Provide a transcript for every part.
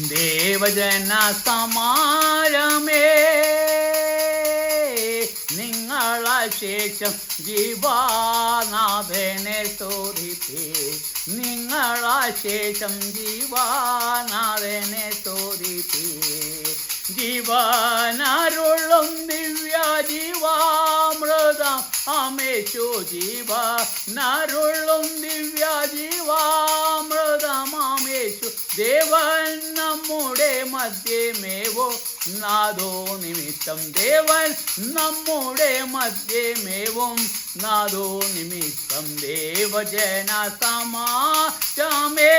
ദേവജന സമാരമേ നിങ്ങളാൽ ശേഷം ജീവാനാഥനെ സ്തുതിപ്പേ. നിങ്ങളാൽ ശേഷം ജീവാനാഥനെ സ്തുതിപ്പേ. ജീവനരുളും ദിവ്യ ജീവാമൃതം അമേശു ജീവനരുളും ദിവ്യ ജീവാമൃതം അമേശു ദേവൻ നമ്മുടെ മധ്യമേവോ നാദോ നിമിത്തം. ദേവൻ നമ്മുടെ മധ്യമേവും നാദോ നിമിത്തം. ദേവജന സമാജമേ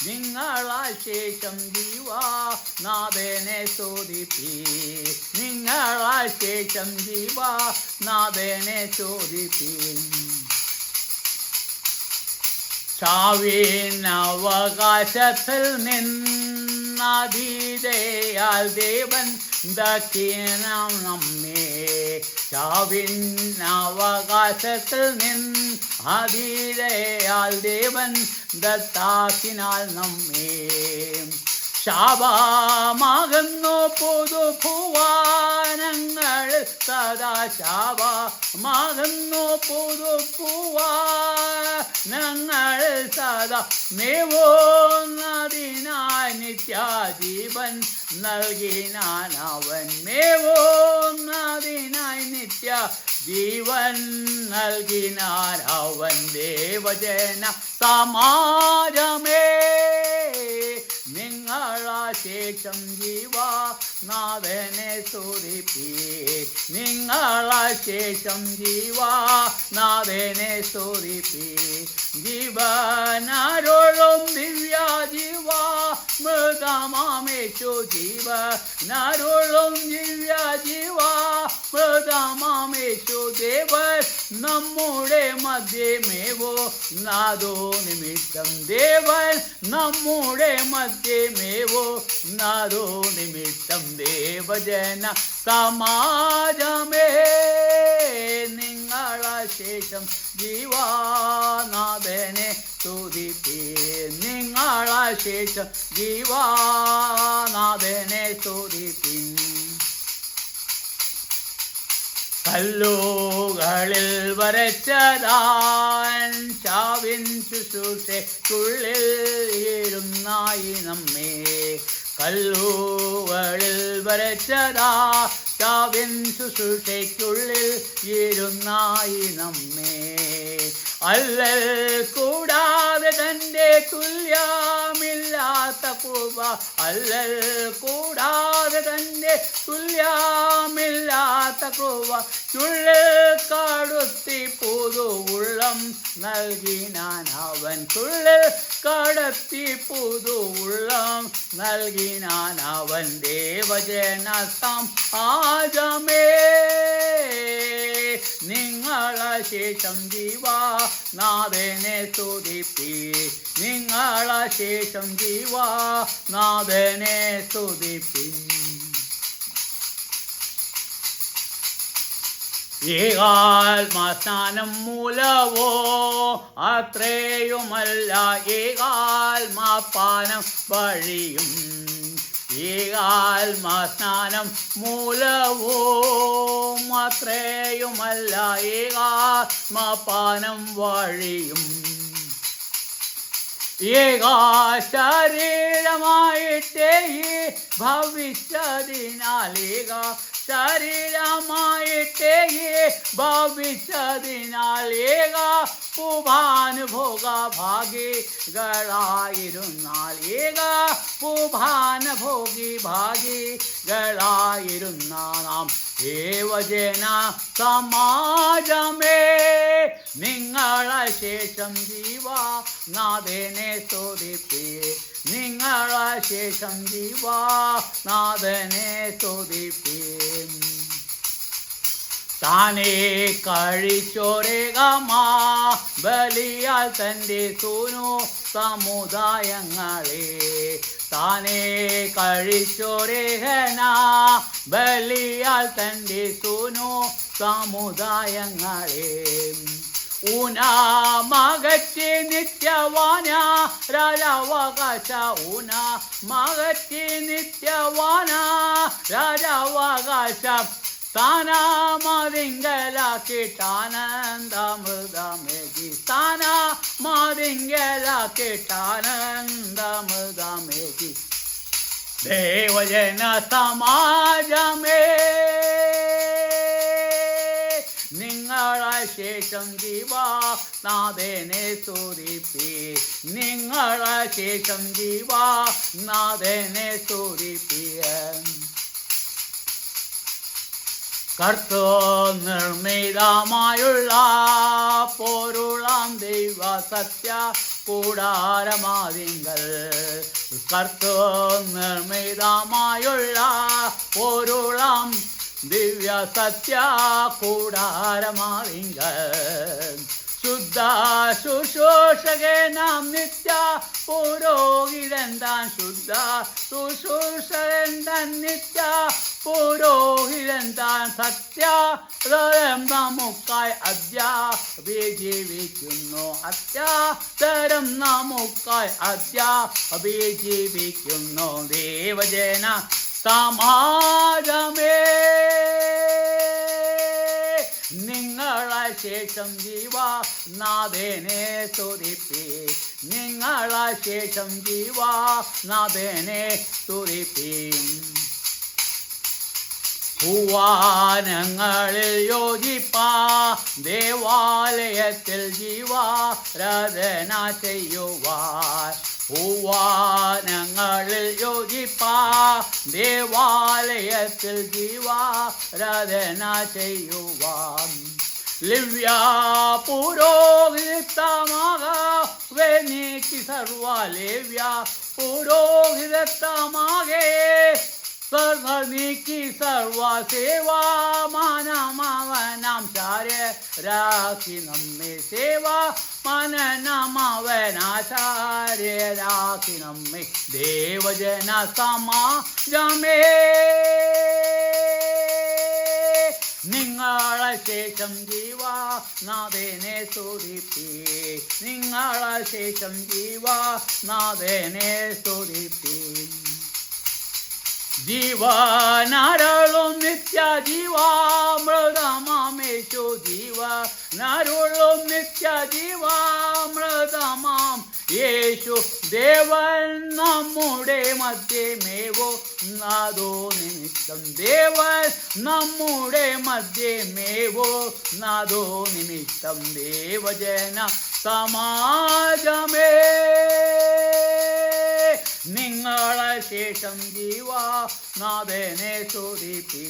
നിങ്ങളാൽ ശേഷം ജീവാനാഥനെ സ്തുതിപ്പീ. നിങ്ങളാൽ ശേഷം ജീവാനാഥനെ സ്തുതിപ്പീ. ചാവിനവകാശത്തിൽ നിന്നധീതയാൽ ദേവൻ ദക്ഷിണം നമ്മെ. ചാവിനവകാശത്തിൽ നിന്നധീതയാൽ ദേവൻ ദത്താക്കിനാൽ നമ്മെ. ശാപമാകുന്നു പുതുഭുവാനങ്ങൾ സദാ. ശാപമാകുന്നു പുതുഭുവാനങ്ങൾ സദാ. മേവോന്നതിനായി നിത്യജീവൻ നൽകിനാൻ അവൻ. മേവോന്നതിനായി നിത്യ ജീവൻ നൽകിനാൻ അവൻ. ദേവജന സമാജമേ നിങ്ങളാ ശേഷം ജീവാനാഥനെ സ്തുതിപ്പീ. നിങ്ങളാ ശേഷം ജീവാനാഥനെ സ്തുതിപ്പീ. ജീവനരുളും ദിവ്യ ജീവാമൃതമാമേശു ജീവനരുളും ദിവ്യ ജീവാമൃതമാമേശു ദേവൻ നമ്മുടെ മധ്യമേവോ നാദോ നിമിത്തം. ദേവൻ നമ്മുടെ മധ്യമേവോ നാദോ നിമിത്തം. ദേവജന സമാജമേ നിങ്ങളാ ശേഷം ജീവാനാഥനെ സ്തുതിപ്പീ. നിങ്ങളാ ശേഷം ജീവാനാഥനെ സ്തുതിപ്പീ. കല്ലുകളിൽ വരച്ചതാൻ ചാവിൻ ശുശ്രൂഷയ്ക്കുള്ളിൽ ഇരുന്നായി നമ്മെ. കല്ലുകളിൽ വരച്ചതാ ചാവിൻ ശുശ്രൂഷയ്ക്കുള്ളിൽ ഇരുന്നായി നമ്മെ. അല്ലൽ കൂടാതെ തൻ്റെ തുല്യമില്ലാത്ത കൃപ. അല്ലൽ കൂടാതെ തൻ്റെ തുല്യമില്ലാത്ത കൃപ ചുള്ളിൽ കടത്തി പുതു ഉള്ളം നൽകിനാൻ അവൻ. ചുള്ളിൽ കടത്തി പുതു ഉള്ളം നൽകിനാൻ അവൻ. ദേവജന സമാജമേ നിങ്ങളാ ശേഷം ജീവാനാഥനെ സ്തുതിപ്പീ. നിങ്ങളാ ശേഷം ജീവാനാഥനെ സ്തുതിപ്പീ. ഏകാത്മസ്നാനം മൂലവോ അത്രയുമല്ല ഏകാത്മപാനം വഴിയും. ഏകാത്മസ്നാനം മൂലവോ അത്രയുമല്ല ഏകാത്മപാനം വഴിയും. ഏകാ ശരീരമായിട്ടേ ഭവിച്ചതിനാൽ. ഏകാ ശരീരമായിട്ടേ ഭവിച്ചതിനാൽ. ഏകാ പുഭാനുഭോഗ ഭാഗികളായിരുന്നാൽ. ഏകാ പുഭാനുഭോഗി ഭാഗികളായിരുന്ന നാം ദേവജന സമാജമേ നിങ്ങളാ ശേഷം ജീവാനാഥനെ സ്തുതിപ്പീ. നിങ്ങളാ ശേഷം ജീവാനാഥനെ സ്തുതിപ്പീ. താനേ കഴിച്ചോരേകമാ ബലിയാൽ തൻ്റെ സൂനു സമുദായങ്ങളെ. താനേ കഴിച്ചോരേഹന ബലിയാൽ തൻ്റെ സൂനു സമുദായങ്ങളെ. ഊനാമകറ്റി നിത്യവാന രാജാവകാശ ഊന മകറ്റി നിത്യവാന രാജാവകാശം സ്ഥാനമതിങ്കലാക്കിട്ടാനന്ദമൃതമേകി സ്ഥാനമതിങ്കലാക്കിട്ടാനന്ദമൃതമേകി ദേവജന സമാജമേ നിങ്ങളെ ശേഷം ജീവനാഥനെ സ്തുതിപ്പി നിങ്ങളെ ശേഷം ജീവനാഥനെ സ്തുതിപ്പിയൻ കർത്തൃ നിർമ്മിതമായുള്ള പൊരുളാം ദൈവ സത്യ കൂടാരമാതിങ്കൽ കർത്തൃ നിർമ്മിതമായുള്ള പൊരുളാം ദിവ്യ സത്യ കൂടാരമാതിങ്കൽ ശുദ്ധ ശുശ്രൂഷകനാം നിത്യ പുരോഹിതൻ താൻ ശുദ്ധ ശുശ്രൂഷകൻ താൻ നിത്യ പുരോഹിതൻ താൻ സത്യതരം നമുക്കായി അദ്യാഭിജീവിക്കുന്നു അത്യാതരം നമുക്കായി അദ്യാഭിജീവിക്കുന്നു ദേവജന സമാജമേ നിങ്ങളെ ശേഷം ജീവനാഥനെ സ്തുതിപ്പി നിങ്ങളെ ശേഷം ജീവനാഥനെ സ്തുതിപ്പി ഭുവാനങ്ങളിൽ യോജിപ്പാ ദേവാലയത്തിൽ ജീവാരാധന ചെയ്യുവാൻ ഭുവാനങ്ങളിൽ യോജിപ്പാ ദേവാലയത്തിൽ ജീവാരാധന ചെയ്യുവാൻ ലിവ്യ പുരോഹിതമാകെ നീക്കി സർവ ലിവ്യ പുരോഹിതമാകെ നീക്കി സർവ സേവാമാനമാവനാം ചാര്യരാക്കി നമ്മെ സേവാ മനനമാവനാചാര്യരാക്കി നമ്മെ ദേവജന സമാജമേ നിങ്ങളെ ശേഷം ജീവനാഥനെ സ്തുതിപ്പി നിങ്ങളെ ശേഷം ജീവനാഥനെ സ്തുതിപ്പി ജീവനരുളും നിത്യ ജീവാമൃതമാമേശു ജീവനരുളും നിത്യ ജീവാമൃതമാം യേശു ദേവൻ നമ്മുടെ മധ്യമേവോ നാദോ നിമിത്തം ദേവൻ നമ്മുടെ മധ്യമേവോ നാദോ നിമിത്തം ദേവജന സമാജമേ നിങ്ങളെ ശേഷം ജീവനാഥനെ സ്തുതിപ്പി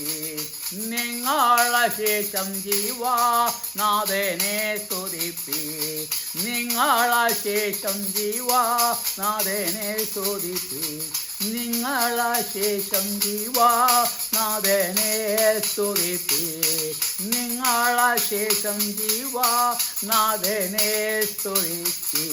നിങ്ങളെ ശേഷം ജീവനാഥനെ സ്തുതിപ്പി നിങ്ങളെ ശേഷം ജീവനാഥനെ സ്തുതിപ്പി നിങ്ങളെ ശേഷം ജീവനാഥനെ സ്തുതിപ്പി നിങ്ങളെ ശേഷം ജീവനാഥനെ സ്തുതിപ്പി